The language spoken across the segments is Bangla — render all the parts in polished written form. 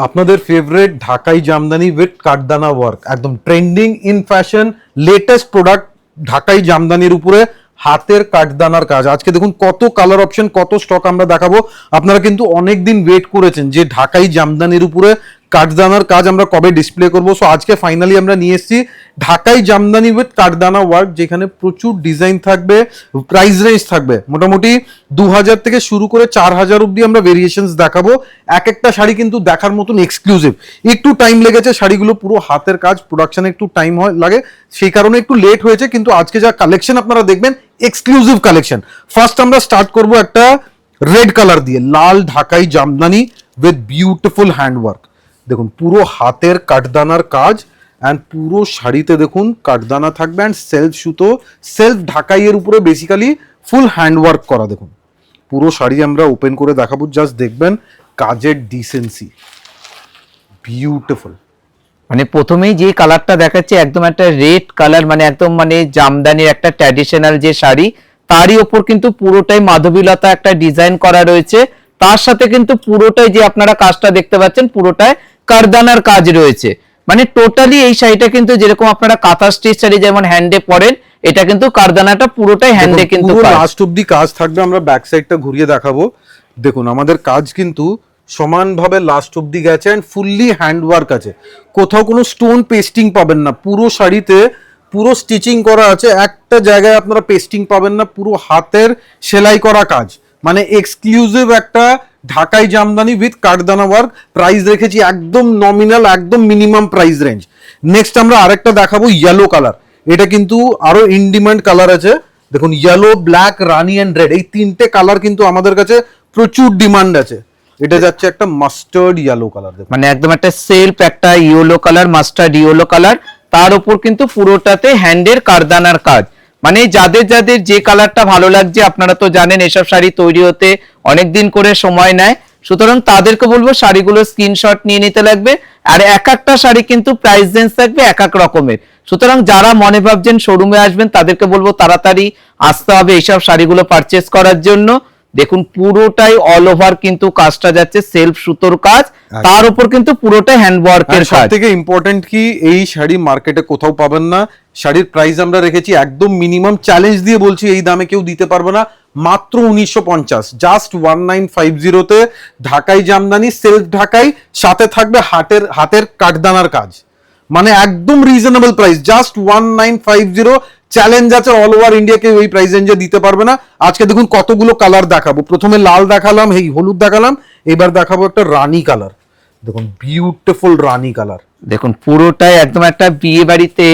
আপনাদের ফেভারিট ঢাকাই জামদানি উইথ কাঠদানা ওয়ার্ক, একদম trending in fashion latest product ঢাকাই জামদানির উপরে হাতের কাঠদানার কাজ। আজকে দেখুন কত কালার অপশন, কত স্টক আমরা দেখাবো। আপনারা কিন্তু অনেক দিন ওয়েট করেছেন যে ঢাকাই জামদানির উপরে কাঠদানার কাজ আমরা কবে ডিসপ্লে করবো। সো আজকে ফাইনালি আমরা নিয়ে এসেছি ঢাকাই জামদানি উইথ কাঠদানা ওয়ার্ক, যেখানে প্রচুর ডিজাইন থাকবে, প্রাইস রেঞ্জ থাকবে মোটামুটি 2000 থেকে শুরু করে 4000 অব্দি আমরা ভেরিয়েশনস দেখাবো। এক একটা শাড়ি কিন্তু দেখার মতন এক্সক্লুসিভ। একটু টাইম লেগেছে, শাড়িগুলো পুরো হাতের কাজ, প্রোডাকশনে একটু টাইম লাগে, সেই কারণে একটু লেট হয়েছে। কিন্তু আজকে যা কালেকশন আপনারা দেখবেন এক্সক্লুসিভ কালেকশন। ফার্স্ট আমরা স্টার্ট করব একটা রেড কালার দিয়ে, লাল ঢাকাই জামদানি উইথ বিউটিফুল হ্যান্ডওয়ার্ক। দেখুন পুরো হাতের কাঠদানার কাজ, অ্যান্ড পুরো শাড়িতে দেখুন কাঠদানা থাকবে, অ্যান্ড সেলফ সুতো, সেলফ ঢাকাইয়ের উপরে বেসিক্যালি ফুল হ্যান্ডওয়ার্ক করা। দেখুন পুরো শাড়ি আমরা ওপেন করে দেখাবো, জাস্ট দেখবেন কাজের ডিসেন্সি, বিউটিফুল। মানে প্রথমেই যে কালারটা দেখাচ্ছে একদম একটা রেড কালার, মানে একদম মানে জামদানির একটা ট্র্যাডিশনাল যে শাড়ি, তারই ওপর কিন্তু পুরোটাই মাধবীলতা একটা ডিজাইন করা রয়েছে। তার সাথে কিন্তু পুরোটাই যে আপনারা কাজটা দেখতে পাচ্ছেন পুরোটাই কারদানার কাজ রয়েছে। মানে টোটালি এই শাড়িটা কিন্তু যেরকম আপনারা কাঁথা স্টিচ শাড়ি যেমন হ্যান্ডে পরেন, এটা কিন্তু কারদানাটা পুরোটাই হ্যান্ডে কিন্তু লাস্ট অব্দি কাজ থাকবে। আমরা ব্যাক সাইডটা ঘুরিয়ে দেখাবো। দেখুন আমাদের কাজ কিন্তু সমানভাবে লাস্ট অব্দি গেছে, অ্যান্ড ফুললি হ্যান্ডওয়ার্ক আছে, কোথাও কোনো স্টোন পেস্টিং পাবেন না। পুরো শাড়িতে পুরো স্টিচিং করা আছে, একটা জায়গায় আপনারা পেস্টিং পাবেন না, পুরো হাতের সেলাই করা কাজ। মানে এক্সক্লুসিভ একটা ঢাকাই জামদানি উইথ কাঠদানা ওয়ার্ক। প্রাইস রেখেছি একদম নমিনাল, একদম মিনিমাম প্রাইস রেঞ্জ। নেক্সট আমরা আরেকটা দেখাবো ইয়েলো কালার। এটা কিন্তু আরো ইন ডিমান্ড কালার আছে। দেখুন yellow, black, Rani and red, এই তিনটে কালার কিন্তু আমাদের কাছে প্রচুর ডিমান্ড আছে। এটা যাচ্ছে একটা মাস্টার্ড ইয়েলো কালার, মানে একদম একটা সেলফ একটা yellow colour, mustard yellow colour, তার উপর কিন্তু পুরোটাতে হ্যান্ডের কারদানার কাজ। মানে যাদের যাদের যে কালারটা ভালো লাগছে, আপনারা তো জানেন এসব শাড়ি তৈরি হতে অনেক দিন করে সময় নেয়, সুতরাং তাদেরকে বলবো শাড়িগুলো স্ক্রিনশট নিয়ে নিতে লাগবে। আর এক একটা শাড়ি কিন্তু প্রাইস রেঞ্জ থাকবে এক এক রকমের, সুতরাং যারা মনে ভাবছেন শোরুমে আসবেন তাদেরকে বলবো তাড়াতাড়ি আসতে হবে এইসব শাড়িগুলো পারচেস করার জন্য। দেখুন পুরোটাই অল ওভার কিন্তু কাজটা যাচ্ছে সেলফ সুতোর কাজ, তার উপর কিন্তু পুরোটাই হ্যান্ডওয়ার্কের কাজ। সবথেকে ইম্পর্টেন্ট কি, এই শাড়ি মার্কেটে কোথাও পাবেন না। শাড়ির প্রাইস আমরা রেখেছি একদম মিনিমাম, চ্যালেঞ্জ দিয়ে বলছি এই দামে কেউ দিতে পারবে না, মাত্র 1950, জাস্ট 1950 তে ঢাকাই জামদানি সেলফ ঢাকাই, সাথে থাকবে হাতের কাঠদানার কাজ। মানে একদম রিজনেবল প্রাইস, জাস্ট 1950। চ্যালেঞ্জ আছে, অল ওভার ইন্ডিয়া কেউ এই প্রাইস রেঞ্জে দিতে পারবে না। আজকে দেখুন কতগুলো কালার দেখাবো। প্রথমে লাল দেখালাম, এই হলুদ দেখালাম, এবার দেখাবো একটা রানী কালার। দেখুন বিউটিফুল রানী কালার। দেখুন পুরোটাই একদম একটা বিয়ে বাড়িতে,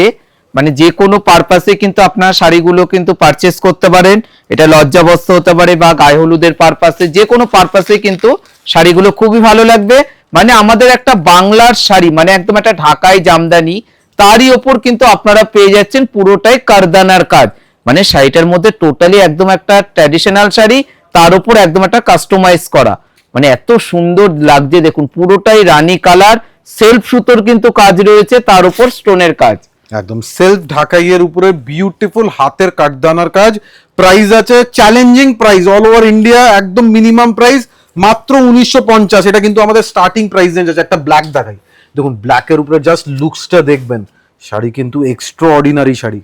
মানে যে কোনো পারপাসে কিন্তু আপনার শাড়িগুলো কিন্তু পারচেস করতে পারেন। এটা লজ্জাবস্ত্র হতে পারে বা গায়ে হলুদের পারপাসে, যে কোনো পারপাসে কিন্তু শাড়িগুলো খুবই ভালো লাগবে। মানে আমাদের একটা বাংলার শাড়ি, মানে একদম একটা ঢাকাই জামদানি, তারই ওপর কিন্তু আপনারা পেয়ে যাচ্ছেন পুরোটাই কারদানার কাজ। মানে শাড়িটার মধ্যে টোটালি একদম একটা ট্র্যাডিশনাল শাড়ি, তার উপর একদম একটা কাস্টমাইজ করা, মানে এত সুন্দর লাগছে। দেখুন পুরোটাই রানী কালার, সেলফ সুতোর কিন্তু কাজ রয়েছে, তার উপর স্টোনের কাজ, একদম সেলফ ঢাকাইয়ের উপরে বিউটিফুল হাতের কাঠদানার কাজ। প্রাইস আছে challenging price, all over India একদম মিনিমাম প্রাইস মাত্র 1950। এটা কিন্তু আমাদের স্টার্টিং প্রাইস রেঞ্জ আছে। একটা ব্ল্যাক দেখাই, দেখুন ব্ল্যাকের উপরে জাস্ট লুকসটা দেখবেন, শাড়ি কিন্তু এক্সট্রা অর্ডিনারি শাড়ি।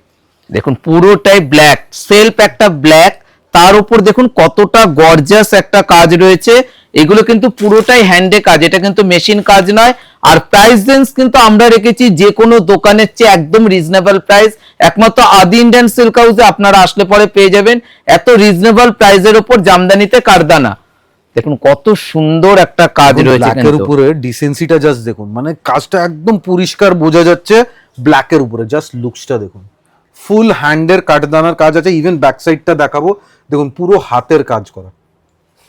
দেখুন পুরোটাই ব্ল্যাক, সেলফ একটা ব্ল্যাক, তার উপর দেখুন কতটা গর্জাস একটা কাজ রয়েছে। এগুলো কিন্তু পুরোটাই হ্যান্ডে কাজ, এটা কিন্তু মেশিন কাজ নয়। আর প্রাইস রেঞ্জ কিন্তু আমরা রেখেছি যে কোনো দোকানের চেয়ে একদম রিজনেবল প্রাইস। একমাত্র আদি ইন্ডিয়ান সিল্ক হাউসে আপনারা আসলে পরে পেয়ে যাবেন এত রিজনেবল প্রাইসের উপর জামদানিতে কারদানা। দেখুন কত সুন্দর একটা কাজ রয়েছে, ব্ল্যাকের উপরে ডিসেন্সিটা জাস্ট দেখুন, মানে কাজটা একদম পরিষ্কার বোঝা যাচ্ছে ব্ল্যাকের উপরে। জাস্ট লুকসটা দেখুন, ফুল হ্যান্ডের কাঠদানার কাজ আছে। ইভেন ব্যাক সাইডটা দেখাবো, দেখুন পুরো হাতের কাজ করা,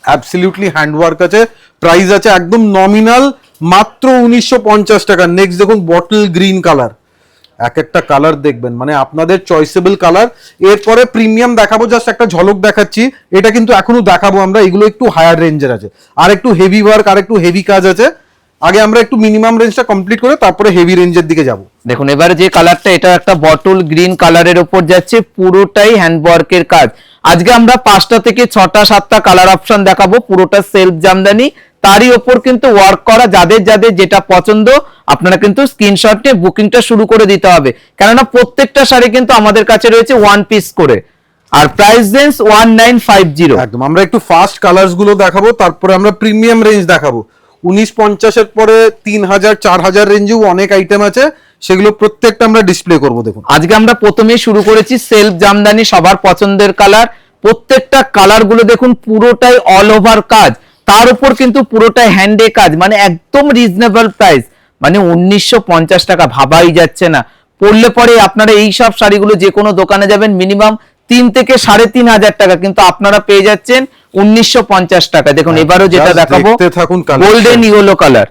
অ্যাবসলিউটলি হ্যান্ডওয়ার্ক আছে। প্রাইস আছে একদম নমিনাল, মাত্র 1950 টাকা। নেক্সট দেখুন বটল গ্রিন কালার, এক একটা কালার দেখবেন মানে আপনাদের চয়েসেবল কালার। এরপরে প্রিমিয়াম দেখাবো, জাস্ট একটা ঝলক দেখাচ্ছি। এটা কিন্তু এখনো দেখাবো আমরা, এগুলো একটু হায়ার রেঞ্জের আছে, আর একটু হেভি ওয়ার্ক, আর একটু হেভি কাজ আছে। আগে আমরা একটু মিনিমাম রেঞ্জটা কমপ্লিট করে তারপরে হেভি রেঞ্জের দিকে যাব। দেখুন এবারে যে কালারটা, এটা একটা বটল গ্রিন কালারের উপর যাচ্ছে, পুরোটাই হ্যান্ডওয়ার্কের কাজ। আজকে আমরা 5টা থেকে 6টা 7টা কালার অপশন দেখাবো, পুরোটা সেলফ জামদানি, তারই ওপর কিন্তু ওয়ার্ক করা। যাদের যাদের যেটা পছন্দ আপনারা কিন্তু স্ক্রিনশট নিয়ে বুকিংটা শুরু করে দিতে হবে, কেননা প্রত্যেকটা শাড়ি কিন্তু আমাদের কাছে রয়েছে ওয়ান পিস করে, আর প্রাইস রেঞ্জ 1950। একদম আমরা একটু ফাস্ট কালার্স গুলো দেখাবো, তারপরে আমরা প্রিমিয়াম রেঞ্জ দেখাবো। 1950 এর পরে 3000 4000 রেঞ্জেও অনেক আইটেম আছে, সেগুলো প্রত্যেকটা আমরা ডিসপ্লে করব। দেখুন আজকে আমরা প্রথমেই শুরু করেছি সেলফ জামদানি, সবার পছন্দের কালার। প্রত্যেকটা কালার গুলো দেখুন পুরোটাই অল ওভার কাজ, তার উপর কিন্তু পুরোটাই হ্যান্ডে কাজ, মানে একদম রিজনেবল প্রাইস, মানে 1950 টাকা, ভাবাই যাচ্ছে না। পড়লে পরে আপনারা এই সব শাড়িগুলো যে কোনো দোকানে যাবেন মিনিমাম 3 থেকে 3,500 টাকা, কিন্তু আপনারা পেয়ে যাচ্ছেন 1950 টাকা। দেখুন এবারও যেটা দেখাবো গোল্ডেন ইয়েলো কালার,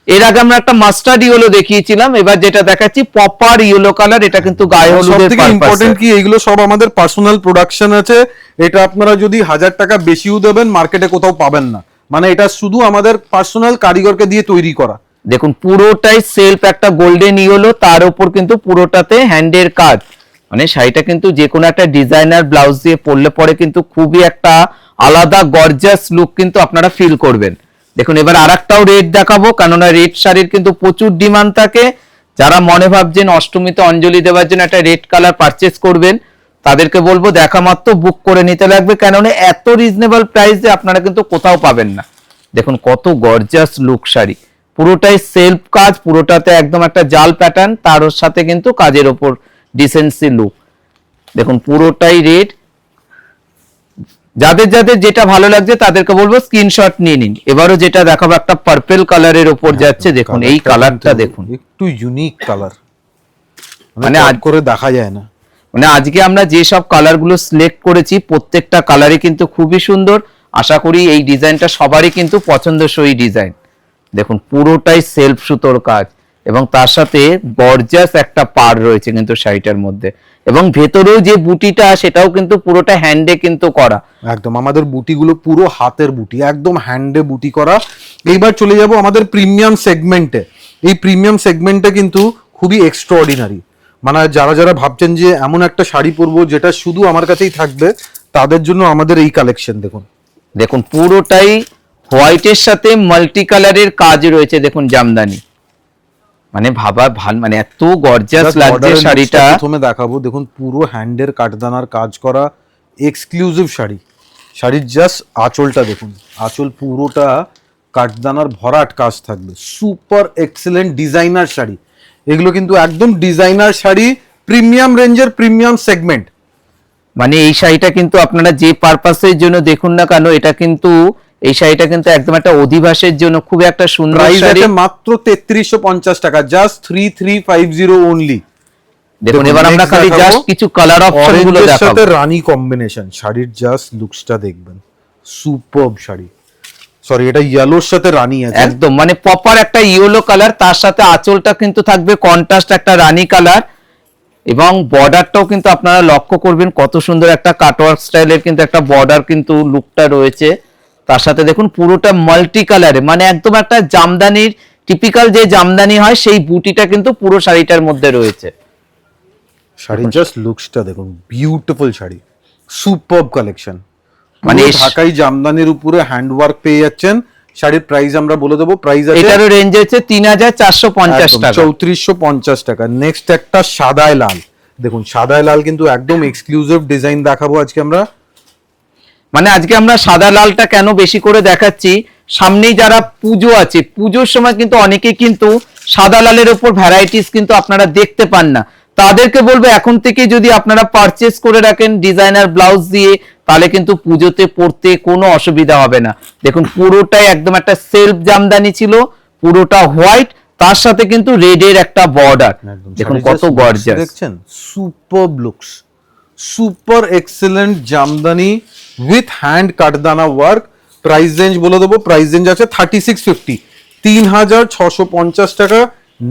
এর আগে আমরা একটা মাস্টার্ড ইয়েলো দেখিয়েছিলাম, এবার যেটা দেখাচ্ছি পপার ইয়েলো কালার। এটা কিন্তু গায়ে হলুদের সবথেকে ইম্পর্টেন্ট কি, এইগুলো সব আমাদের পার্সোনাল প্রোডাকশন আছে। এটা আপনারা যদি 1000 টাকা বেশিও দেবেন মার্কেটে কোথাও পাবেন না, মানে এটা শুধু আমাদের পার্সোনাল কারিগরকে দিয়ে তৈরি করা। দেখুন পুরোটাই সেলফ একটা গোল্ডেন ইয়েলো, তার উপর কিন্তু পুরোটাতে হ্যান্ডের কাজ, মানে শাড়িটা কিন্তু যে কোনো একটা ডিজাইনার ব্লাউজ দিয়ে পরলে পরে কিন্তু খুবই একটা আলাদা গর্জিয়াস লুক কিন্তু আপনারা ফিল করবেন। দেখুন এবার আরেকটাও রেড দেখাবো, কেননা রেড শাড়ির কিন্তু প্রচুর ডিমান্ড থাকে। যারা মনে ভাবছেন অষ্টমীতে অঞ্জলি দেওয়ার জন্য একটা রেড কালার পারচেস করবেন, তাদেরকে বলবো দেখা মাত্র বুক করে নিতে লাগবে, কেননা এত রিজনেবল প্রাইসে আপনারা কিন্তু কোথাও পাবেন না। দেখুন কত গর্জিয়াস লুক শাড়ি, পুরোটাই সেলফ কাজ, পুরোটাতে একদম একটা জাল প্যাটার্ন, তার সাথে কিন্তু কাজের ওপর ডিসেন্সি লুক। দেখুন পুরোটাই রেড, যাদের যাদের যেটা ভালো লাগছে তাদেরকে বলবো স্ক্রিনশট নিয়ে নিন। এবারও যেটা দেখাবো একটা পার্পল কালারের উপর যাচ্ছে, দেখুন এই কালারটা দেখুন, একটু ইউনিক কালার, মানে আজ করে দেখা যায় না। মানে আজকে আমরা যে সব কালার গুলো সিলেক্ট করেছি প্রত্যেকটা কালারই কিন্তু খুবই সুন্দর। আশা করি এই ডিজাইনটা সবারই কিন্তু পছন্দসই ডিজাইন। দেখুন পুরোটাই সেলফ সুতোর কাজ, এবং তার সাথে গর্জিয়াস একটা পাড় রয়েছে কিন্তু শাড়িটার মধ্যে, এবং ভেতরেও যে বুটিটা সেটাও কিন্তু পুরোটা হ্যান্ডে কিন্তু করা। একদম আমাদের বুটিগুলো পুরো হাতের বুটি, একদম হ্যান্ডে বুটি করা। এইবার চলে যাব আমাদের প্রিমিয়াম সেগমেন্টে। এই প্রিমিয়াম সেগমেন্টে কিন্তু খুবই এক্সট্রাঅর্ডিনারি, মানে যারা যারা ভাবছেন যে এমন একটা শাড়ি পরবো যেটা শুধু আমার কাছেই থাকবে, তাদের জন্য আমাদের এই কালেকশন। দেখুন দেখুন পুরোটাই হোয়াইটের সাথে মাল্টি কালারের কাজ রয়েছে, দেখুন জামদানি, মানে ভাবা ভাল, মানে এত গর্জিয়াস লাগছে শাড়িটা। প্রথমে দেখাবো, দেখুন পুরো হ্যান্ডের কাঠদানার কাজ করা এক্সক্লুসিভ শাড়ি। শাড়ির জাস্ট আঁচলটা দেখুন, আঁচল পুরোটা কাঠদানার ভরাট কাজ থাকবে, সুপার এক্সেলেন্ট ডিজাইনার শাড়ি। এগুলো কিন্তু একদম ডিজাইনার শাড়ি, প্রিমিয়াম রেঞ্জের প্রিমিয়াম সেগমেন্ট। মানে এই শাড়িটা কিন্তু আপনারা যে পারপাসের জন্য দেখুন না কেন, এটা কিন্তু এই শাড়িটা কিন্তু একদম একটা অধিবাসের জন্য খুব একটা সুন্দর শাড়ি। মাত্র 3350 টাকা, জাস্ট 3350 অনলি। দেখুন এবার আমরা খালি জাস্ট কিছু কালার অপশন গুলো দেখাবো। সাথে রানী কম্বিনেশন, শাড়ির জাস্ট লুকসটা দেখবেন, সুপারব শাড়ি। সরি, এটা ইয়েলোর সাথে রানী আছে, একদম মানে প্রপার একটা ইয়েলো কালার, তার সাথে আঁচলটা কিন্তু থাকবে কন্ট্রাস্ট একটা রানী কালার, এবং বর্ডারটাও কিন্তু আপনারা লক্ষ্য করবেন কত সুন্দর একটা কাটওয়ার্ক স্টাইলের কিন্তু একটা বর্ডার কিন্তু লুকটা রয়েছে। তার সাথে দেখুন পুরোটা মাল্টি কালারে, মানে একদম একটা জামদানির টিপিক্যাল যে জামদানি হয় সেই বুটিটা কিন্তু পুরো শাড়িটার মধ্যে রয়েছে। শাড়ির জাস্ট লুকসটা দেখুন, বিউটিফুল শাড়ি, সুপারব কালেকশন। মানে মানে ঢাকাই জামদানির উপরে হ্যান্ডওয়ার্ক পেয়ে যাচ্ছেন। শাড়ির প্রাইস আমরা বলে দেবো, প্রাইস আছে এটারও রেঞ্জ আছে 3450 টাকা, 3450 টাকা। নেক্সট একটা সাদায় লাল, দেখুন সাদায় লাল কিন্তু একদম এক্সক্লুসিভ ডিজাইন দেখাবো আজকে আমরা। মানে আজকে আমরা সাদা লালটা কেন বেশি করে দেখাচ্ছি, সামনেই যারা পুজো আছে, পুজোর সময় কিন্তু অনেকে কিন্তু সাদা লালের উপর ভ্যারাইটিস কিন্তু আপনারা দেখতে পান না, তাদেরকে বলবো এখন থেকে যদি আপনারা পারচেস করে রাখেন ডিজাইনার ব্লাউজ দিয়ে, তাহলে কিন্তু পুজোতে পরতে কোনো অসুবিধা হবে না। দেখুন পুরোটাই একদম একটা সেলফ জামদানি ছিল, পুরোটা হোয়াইট, তার সাথে কিন্তু রেডের একটা বর্ডার। দেখুন কত গর্জিয়াস, দেখছেন superb looks, super excellent jamdani with hand katdana work. Price range বলে দেবো, প্রাইস রেঞ্জ আছে 3650, 3650 টাকা।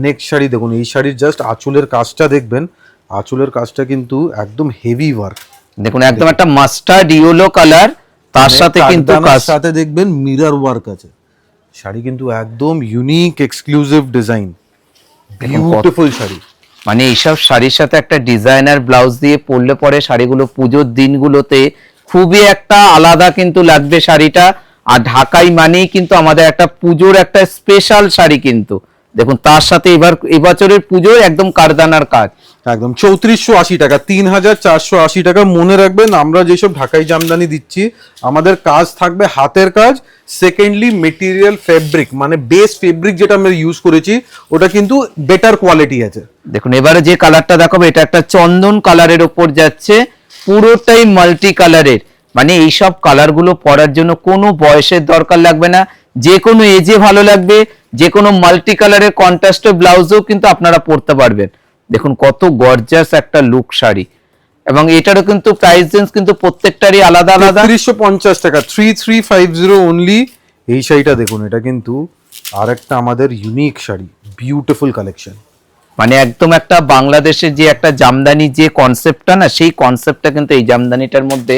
নেক্সট শাড়ি দেখুন, এই শাড়ির জাস্ট আঁচলের কাজটা দেখবেন, আঁচলের কাজটা কিন্তু একদম হেভি ওয়ার্ক। দেখুন একদম একটা মাস্টার্ড ইয়েলো কালার, তার সাথে কিন্তু সাথে দেখবেন মিরর ওয়ার্ক আছে। শাড়ি কিন্তু একদম unique exclusive design, beautiful sari. মানে এইসব শাড়ির সাথে একটা ডিজাইনার ব্লাউজ দিয়ে পরলে পরে শাড়িগুলো পুজোর দিনগুলোতে খুবই একটা আলাদা কিন্তু লাগবে শাড়িটা। আর ঢাকাই মানেই কিন্তু আমাদের একটা পুজোর একটা স্পেশাল শাড়ি, কিন্তু দেখুন তার সাথে এবছরের পুজোর একদম কারদানার কাজ। একদম 3480 টাকা, 3480 টাকা। মনে রাখবেন আমরা যেসব ঢাকাই জামদানি দিচ্ছি আমাদের কাজ থাকবে হাতের কাজ, সেকেন্ডলি মেটেরিয়াল ফেব্রিক, মানে বেস ফেব্রিক যেটা আমরা ইউজ করেছি ওটা কিন্তু বেটার কোয়ালিটি আছে। দেখুন এবারে যে কালারটা দেখাবো এটা একটা চন্দন কালারের ওপর যাচ্ছে, পুরোটাই মাল্টি কালারের। মানে এইসব কালারগুলো পরার জন্য কোনো বয়সের দরকার লাগবে না, যে কোনো এজে ভালো লাগবে, যে কোনো মাল্টি কালারের কন্ট্রাস্টের ব্লাউজও কিন্তু আপনারা পরতে পারবেন। দেখুন কত গর্জাস একটা লুক শাড়ি, এবং এটারও কিন্তু প্রাইস রেঞ্জ কিন্তু প্রত্যেকটারই আলাদা আলাদা। 3350 টাকা, 3350 অনলি। এই শাড়িটা দেখুন, এটা কিন্তু আরেকটা আমাদের ইউনিক শাড়ি, বিউটিফুল কালেকশন। মানে একদম একটা বাংলাদেশের যে একটা জামদানি যে কনসেপ্টটা না, সেই কনসেপ্টটা কিন্তু এই জামদানিটার মধ্যে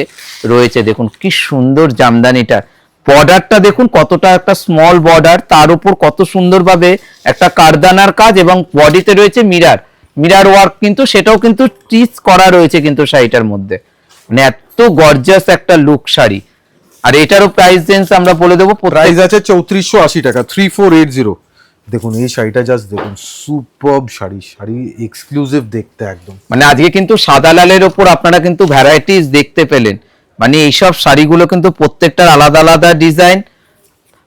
রয়েছে। দেখুন কি সুন্দর জামদানিটা, বর্ডারটা দেখুন কতটা একটা স্মল বর্ডার, তার উপর কত সুন্দরভাবে একটা কারদানার কাজ, এবং বডিতে রয়েছে মিরার ওয়ার্ক, কিন্তু সেটাও কিন্তু স্টিচ করা রয়েছে কিন্তু শাড়িটার মধ্যে। মানে এত গর্জাস একটা লুক শাড়ি। আর এটারও প্রাইস রেঞ্জ আমরা বলে দেবো, প্রাইস আছে 3480 টাকা, 3480। দেখুন এই শাড়িটা জাস্ট দেখুন, সুপারব শাড়ি এক্সক্লুসিভ দেখতে একদম। মানে আজকে কিন্তু সাদা লালের ওপর আপনারা কিন্তু ভ্যারাইটিস দেখতে পেলেন। মানে এইসব শাড়িগুলো কিন্তু প্রত্যেকটার আলাদা আলাদা ডিজাইন,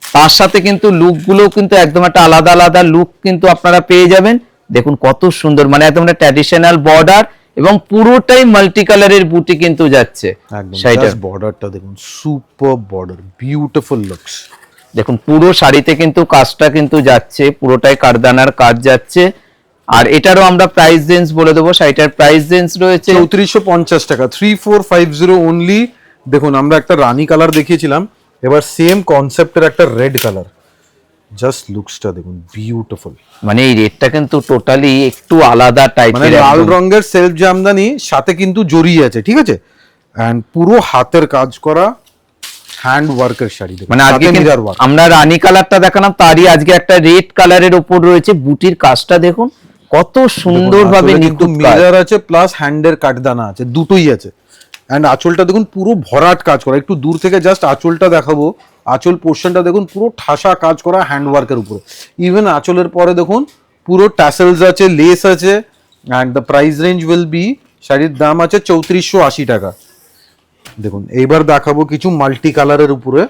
তার সাথে কিন্তু লুকগুলো কিন্তু একদম একটা আলাদা আলাদা লুক কিন্তু আপনারা পেয়ে যাবেন। দেখুন কত সুন্দর, মানে একদম একটা ট্র্যাডিশনাল বর্ডার, এবং পুরোটাই মাল্টি কালারের বুটি কিন্তু যাচ্ছে শাড়িটার। বর্ডারটা দেখুন, সুপার বর্ডার, বিউটিফুল লুকস। দেখুন পুরো শাড়িতে কিন্তু কাজটা কিন্তু যাচ্ছে, পুরোটাই কারদানার কাজ যাচ্ছে। আর এটারও আমরা প্রাইস রেঞ্জ বলে দেবো, শাড়িটার প্রাইস রেঞ্জ রয়েছে 3450 টাকা, 3450 অনলি। দেখুন আমরা একটা রানী কালার দেখিয়েছিলাম, এবার সেম কনসেপ্টের একটা রেড কালার, জাস্ট লুকসটা দেখুন, বিউটিফুল। মানে এই রেডটা কিন্তু টোটালি একটু আলাদা মানে টাইপের, লাল রঙের সেলফ জামদানি সাথে কিন্তু জড়িয়ে আছে, ঠিক আছে, এন্ড পুরো হাতের কাজ করা হ্যান্ড ওয়ার্কের শাড়ি। মানে আজকে আমরা রানী কালারটা দেখালাম, তারই আজকে একটা রেড কালারের উপর রয়েছে, বুটির কাজটা দেখুন কত সুন্দরভাবে কিন্তু মিরর আছে প্লাস হ্যান্ডের কাটদানা আছে, দুটোই আছে। এন্ড আঁচলটা দেখুন পুরো ভরাট কাজ করা, একটু দূর থেকে জাস্ট আঁচলটা দেখাবো, আঁচল পোর্শনটা দেখুন পুরো ঠাসা কাজ করা হ্যান্ড ওয়ার্কের উপরে। ইভেন আঁচলের পরে দেখুন পুরো ট্যাসেলস আছে, লেস আছে। And the price range will be, শাড়ির দাম আছে 3480 টাকা। দেখুন এইবার দেখাবো কিছু মাল্টি কালারের উপরে,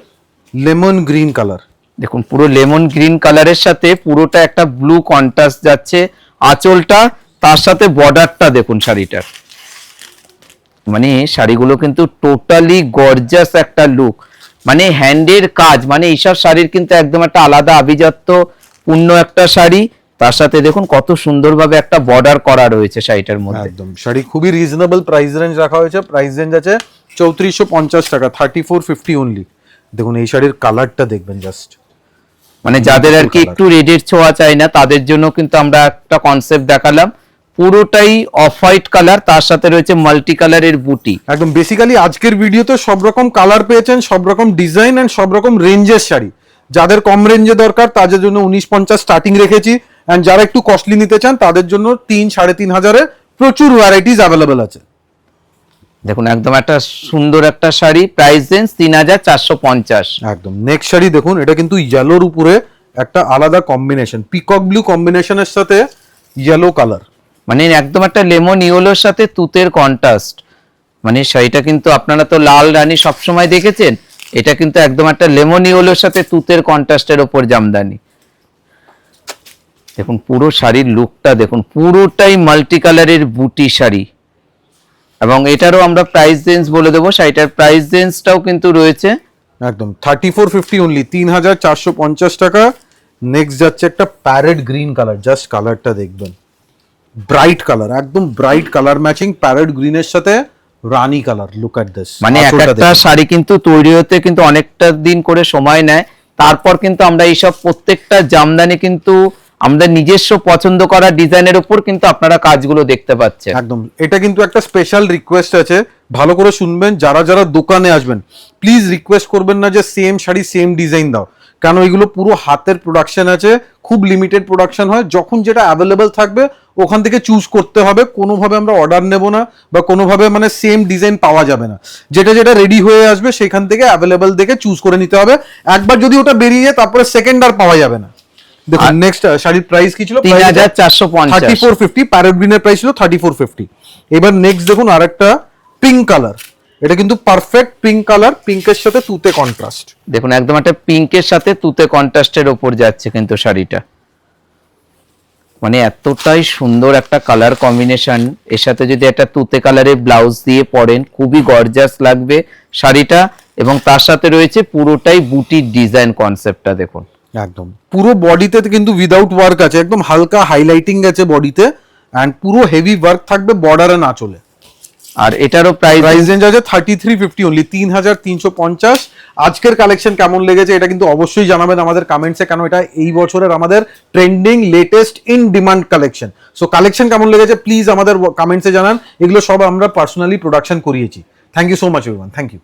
লেমন গ্রিন কালার। দেখুন পুরো লেমন গ্রিন কালারের সাথে পুরোটা একটা ব্লু কন্ট্রাস্ট যাচ্ছে, আঁচলটা তার সাথে বর্ডারটা দেখুন শাড়িটার। মানে শাড়িগুলো কিন্তু টোটালি গর্জাস একটা লুক, মানে হ্যান্ডের কাজ, মানে এইসব শাড়ির কিন্তু একদম একটা আলাদা আভিজাত্য পূর্ণ একটা শাড়ি। তার সাথে দেখুন কত সুন্দরভাবে একটা বর্ডার করা রয়েছে শাড়িটার মধ্যে। একদম শাড়ি খুবই রিজনেবল প্রাইস রেঞ্জ রাখা হয়েছে, প্রাইস রেঞ্জ আছে 3450 টাকা, 3450 অনলি। দেখুন এই শাড়ির কালারটা দেখবেন জাস্ট, মানে যাদের আর কি একটু রেডের ছোঁয়া চাই না তাদের জন্য কিন্তু আমরা একটা কনসেপ্ট দেখালাম, পুরোটাই অফ হোয়াইট কালার, তার সাথে রয়েছে মাল্টি কালারের বুটি। একদম বেসিক্যালি আজকের ভিডিওতে সব রকম কালার পেয়েছেন, সব রকম ডিজাইন এন্ড সব রকম রেঞ্জের শাড়ি। যাদের কম রেঞ্জে দরকার তাদের জন্য 1950 স্টার্টিং রেখেছি, এন্ড যারা একটু কস্টলি নিতে চান তাদের জন্য 3-3500 প্রচুর ভ্যারাইটিস অ্যাভেলেবল আছে। দেখুন একদম একটা সুন্দর একটা শাড়ি, প্রাইস রেঞ্জ 3450। একদম নেক্সট শাড়ি দেখুন, এটা কিন্তু ইয়েলোর উপরে একটা আলাদা কম্বিনেশন, পিকক ব্লু কম্বিনেশনের সাথে ইয়েলো কালার, মানে একদম একটা লেমন ইয়েলোর সাথে তুতের কন্ট্রাস্ট। মানে শাড়িটা কিন্তু আপনারা তো লাল রানী সবসময় দেখেছেন, এটা কিন্তু একদম একটা লেমন ইয়েলোর সাথে তুতের কন্ট্রাস্টের ওপর জামদানি। দেখুন পুরো শাড়ির লুকটা দেখুন, পুরোটাই মাল্টি কালারের বুটি শাড়ি, এবং এটারও আমরা প্রাইস রেঞ্জ বলে দেবো, শাড়িটার প্রাইস রেঞ্জটাও কিন্তু রয়েছে একদম 3450 অনলি, 3450 টাকা। নেক্সট যাচ্ছে একটা প্যারেট গ্রিন কালার, জাস্ট কালারটা দেখবেন, ব্রাইট কালার, একদম ব্রাইট কালার ম্যাচিং প্যারেট গ্রিনের সাথে রানী কালার। লুক এট দিস, মানে একটা শাড়ি কিন্তু তৈরি হতে কিন্তু অনেকটা দিন করে সময় নেয়, তারপর কিন্তু আমরা এইসব প্রত্যেকটা জামদানি কিন্তু আমাদের নিজস্ব পছন্দ করা ডিজাইনের উপর কিন্তু আপনারা কাজগুলো দেখতে পাচ্ছেন। একদম এটা কিন্তু একটা স্পেশাল রিকোয়েস্ট আছে, ভালো করে শুনবেন, যারা যারা দোকানে আসবেন প্লিজ রিকোয়েস্ট করবেন না যে সেম শাড়ি সেম ডিজাইন দাও, কেন এগুলো পুরো হাতের প্রোডাকশন আছে, খুব লিমিটেড প্রোডাকশন হয়, যখন যেটা অ্যাভেলেবেল থাকবে ওখান থেকে চুজ করতে হবে, কোনোভাবে আমরা অর্ডার নেব না বা কোনোভাবে মানে সেম ডিজাইন পাওয়া যাবে না, যেটা যেটা রেডি হয়ে আসবে সেখান থেকে অ্যাভেলেবেল দেখে চুজ করে নিতে হবে। একবার যদি ওটা বেরিয়ে যায় তারপরে সেকেন্ড আর পাওয়া যাবে না। দেখুন নেক্সট শাড়ির প্রাইস কি ছিল? 3450। 3450। প্যারট গ্রিনের প্রাইস ছিল 3450। এবার নেক্সট দেখুন আরেকটা পিঙ্ক কালার, এটা কিন্তু পারফেক্ট পিঙ্ক কালার, পিঙ্কের সাথে তুতে কন্ট্রাস্ট। দেখুন একদম একটা পিঙ্কের সাথে তুতে কন্ট্রাস্টের ওপর যাচ্ছে কিন্তু শাড়িটা, মানে এতটাই সুন্দর একটা কালার কম্বিনেশন। এর সাথে যদি একটা তুতে কালারের ব্লাউজ দিয়ে পরেন খুবই গর্জাস লাগবে শাড়িটা, এবং তার সাথে রয়েছে পুরোটাই বুটির ডিজাইন কনসেপ্টটা দেখুন। একদম পুরো বডিতে কিন্তু উইদাউট ওয়ার্ক আছে, একদম হালকা হাইলাইটিং আছে বডিতে, এন্ড পুরো হেভি ওয়ার্ক থাকবে বর্ডারে না চলে। আর এটারও প্রাইস রেঞ্জ আছে 3350 অনলি, 3350। আজকের কালেকশন কেমন লেগেছে এটা কিন্তু অবশ্যই জানাবেন আমাদের কমেন্টসে, কেন এটা এই বছরের আমাদের trending latest in demand collection. So collection কেমন লেগেছে প্লিজ আমাদের কমেন্টসে জানান, এগুলো সব আমরা পার্সোনালি প্রোডাকশন করিয়েছি। Thank you so much everyone, thank you.